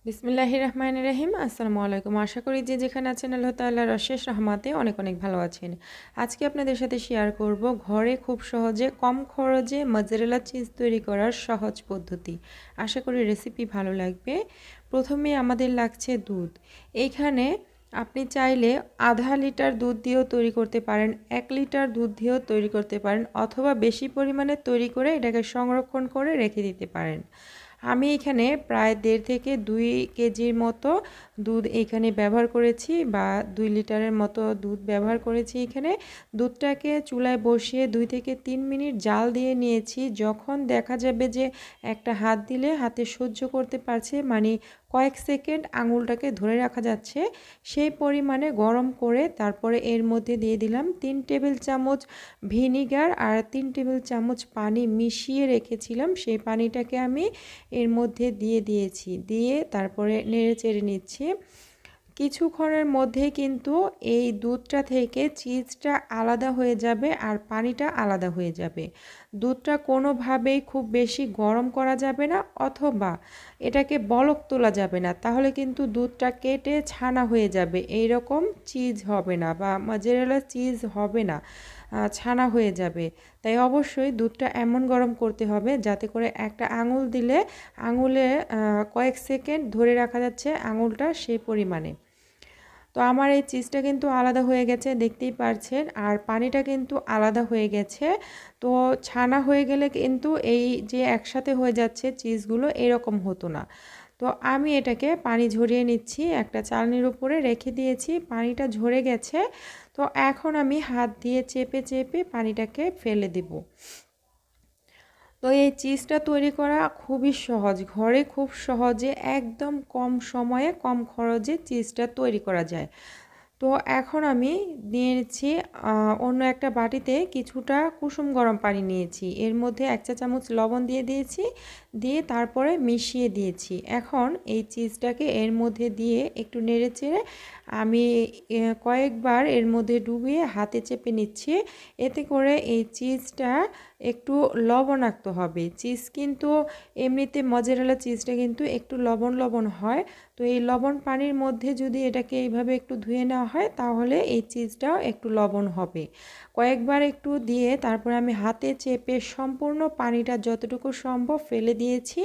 বিসমিল্লাহির রহমানির রহিম। আসসালামু আলাইকুম। আশা করি যে যেখানে আছেন আল্লাহ তাআলার অশেষ রহমতে অনেক অনেক ভালো আছেন। আজকে আপনাদের সাথে শেয়ার করব ঘরে খুব সহজে কম খরচে মজরেলা চিজ তৈরি করার সহজ পদ্ধতি। আশা করি রেসিপি ভালো লাগবে। প্রথমে আমাদের লাগছে দুধ। এইখানে আপনি চাইলে আধা লিটার দুধ দিয়েও তৈরি করতে পারেন, 1 লিটার দুধ দিয়েও তৈরি করতে পারেন, অথবা বেশি পরিমাণে তৈরি করে এটাকে সংরক্ষণ করে রেখে দিতে পারেন। আমি এখানে প্রায় 1.5 থেকে 2 কেজির মতো দুধ এখানে ব্যবহার করেছি, বা 2 লিটারের মতো দুধ ব্যবহার করেছি। এখানে দুধটাকে চুলায় বসিয়ে 2 থেকে 3 মিনিট জাল দিয়ে নিয়েছি। যখন দেখা যাবে যে একটা হাত দিলে হাতে সহ্য করতে পারছে, মানে কয়েক সেকেন্ড আঙুলটাকে ধরে রাখা যাচ্ছে, সেই পরিমাণে গরম করে তারপরে এর মধ্যে দিয়ে দিলাম 3 টেবিল চামচ ভিনিগার আর 3 টেবিল চামচ পানি মিশিয়ে রেখেছিলাম। সেই পানিটাকে আমি এর মধ্যে দিয়ে দিয়েছি, দিয়ে তারপরে নেড়ে চেড়ে নিচ্ছি। কিছুক্ষণের মধ্যেই কিন্তু এই দুধটা থেকে চিজটা আলাদা হয়ে যাবে আর পানিটা আলাদা হয়ে যাবে। দুধটা কোনোভাবেই খুব বেশি গরম করা যাবে না, অথবা এটাকে বলক তোলা যাবে না, তাহলে কিন্তু দুধটা কেটে ছানা হয়ে যাবে, এই রকম চিজ হবে না বা মজেরেলা চিজ হবে না, ছানা হয়ে যাবে। তাই অবশ্যই দুধটা এমন গরম করতে হবে যাতে করে একটা আঙুল দিলে আঙুলে কয়েক সেকেন্ড ধরে রাখা যাচ্ছে আঙুলটা, সেই পরিমাণে। তো আমার এই চিজটা কিন্তু আলাদা হয়ে গেছে, দেখতেই পারছেন, আর পানিটা কিন্তু আলাদা হয়ে গেছে। তো ছানা হয়ে গেলে কিন্তু এই যে একসাথে হয়ে যাচ্ছে চিজগুলো, এরকম হতো না। তো আমি এটাকে পানি ঝরিয়ে নিচ্ছি, একটা চালনির উপরে রেখে দিয়েছি, পানিটা ঝরে গেছে। তো এখন আমি হাত দিয়ে চেপে চেপে পানিটাকে ফেলে দেব। তো এই চিজটা তৈরি করা খুবই সহজ, ঘরে খুব সহজে একদম কম সময়ে কম খরচে চিজটা তৈরি করা যায়। তো এখন আমি নিয়ে নিচ্ছি অন্য একটা বাটিতে কিছুটা কুসুম গরম পানি নিয়েছি, এর মধ্যে 1 চা চামচ লবণ দিয়ে দিয়েছি, দিয়ে তারপরে মিশিয়ে দিয়েছি। এখন এই চিজটাকে এর মধ্যে দিয়ে একটু নেড়ে চেড়ে আমি কয়েকবার এর মধ্যে ডুবিয়ে হাতে চেপে নিচ্ছি। এতে করে এই চিজটা একটু লবণাক্ত হবে। চিজ কিন্তু এমনিতে মজেরেলা চিজটা কিন্তু একটু লবণ লবণ হয়। তো এই লবণ পানির মধ্যে যদি এটাকে এইভাবে একটু ধুয়ে নেওয়া হয়, তাহলে এই চিজটাও একটু লবণ হবে। কয়েকবার একটু দিয়ে তারপরে আমি হাতে চেপে সম্পূর্ণ পানিটা যতটুকু সম্ভব ফেলে দিয়েছি।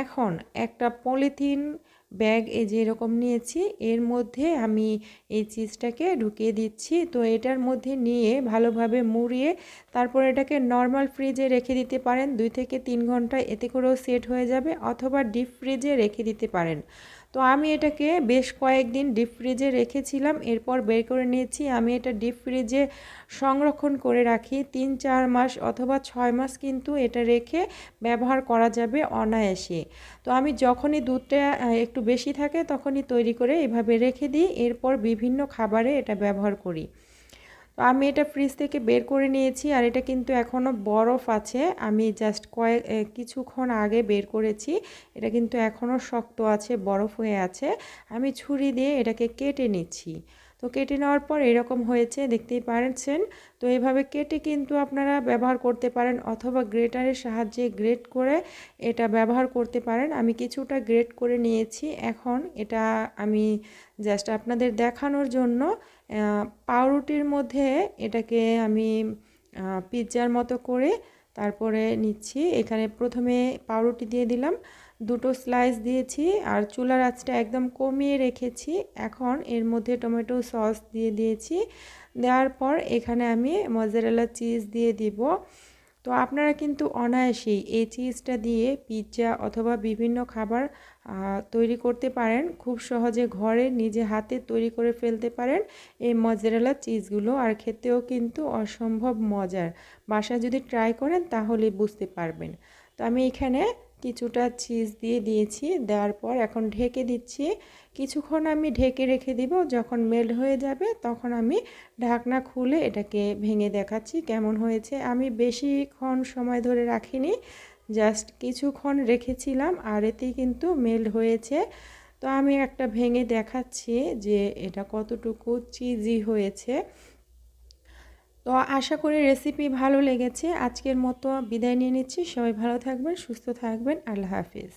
এখন একটা পলিথিন ব্যাগ এই যে এরকম নিয়েছি, এর মধ্যে আমি এই চিজটাকে ঢুকিয়ে দিচ্ছি। তো এটার মধ্যে নিয়ে ভালোভাবে মুড়িয়ে তারপর এটাকে নর্মাল ফ্রিজে রেখে দিতে পারেন 2 থেকে 3 ঘন্টা, এতে করেও সেট হয়ে যাবে, অথবা ডিপ ফ্রিজে রেখে দিতে পারেন। তো আমি এটাকে বেশ কয়েকদিন ডিপ ফ্রিজে রেখেছিলাম, এরপর বের করে নিয়েছি। আমি এটা ডিপ ফ্রিজে সংরক্ষণ করে রাখি 3-4 মাস অথবা 6 মাস, কিন্তু এটা রেখে ব্যবহার করা যাবে অনায়াসে। তো আমি যখনই দুধটা একটু বেশি থাকে তখনই তৈরি করে এভাবে রেখে দিই, এরপর বিভিন্ন খাবারে এটা ব্যবহার করি। তো আমি এটা ফ্রিজ থেকে বের করে নিয়েছি, আর এটা কিন্তু এখনও বরফ আছে, আমি জাস্ট কিছুক্ষণ আগে বের করেছি। এটা কিন্তু এখনও শক্ত আছে, বরফ হয়ে আছে। আমি ছুরি দিয়ে এটাকে কেটে নিচ্ছি। তো কেটে নেওয়ার পর এরকম হয়েছে, দেখতেই পাচ্ছেন। তো এইভাবে কেটে কিন্তু আপনারা ব্যবহার করতে পারেন, অথবা গ্রেটারের সাহায্যে গ্রেট করে এটা ব্যবহার করতে পারেন। আমি কিছুটা গ্রেট করে নিয়েছি। এখন এটা আমি জাস্ট আপনাদের দেখানোর জন্য পাউরুটির মধ্যে এটাকে আমি পিৎজার মতো করে তারপরে নিচ্ছি। এখানে প্রথমে পাউরুটি দিয়ে দিলাম, 2টো স্লাইস দিয়েছি, আর চুলার আঁচটা একদম কমিয়ে রেখেছি। এখন এর মধ্যে টমেটো সস দিয়ে দিয়েছি, দেওয়ার পর এখানে আমি মজেরেলা চিজ দিয়ে দিব। তো আপনারা কিন্তু অনায়াসেই এই চিজটা দিয়ে পিৎজা অথবা বিভিন্ন খাবার তৈরি করতে পারেন, খুব সহজে ঘরে নিজে হাতে তৈরি করে ফেলতে পারেন এই মজেরেলা চিজগুলো, আর খেতেও কিন্তু অসম্ভব মজার। বাসায় যদি ট্রাই করেন তাহলে বুঝতে পারবেন। তো আমি এখানে কিছুটা চিজ দিয়ে দিয়েছি, দেওয়ার পর এখন ঢেকে দিচ্ছি। কিছুক্ষণ আমি ঢেকে রেখে দিব, যখন মেল্ট হয়ে যাবে তখন আমি ঢাকনা খুলে এটাকে ভেঙে দেখাচ্ছি কেমন হয়েছে। আমি বেশিক্ষণ সময় ধরে রাখিনি, জাস্ট কিছুক্ষণ রেখেছিলাম, আর এতেই কিন্তু মেল্ট হয়েছে। তো আমি একটা ভেঙে দেখাচ্ছি যে এটা কতটুকু চিজি হয়েছে। তো আশা করি রেসিপি ভালো লেগেছে। আজকের মতো বিদায় নিয়ে নিচ্ছি। সবাই ভালো থাকবেন, সুস্থ থাকবেন। আল্লাহ হাফিজ।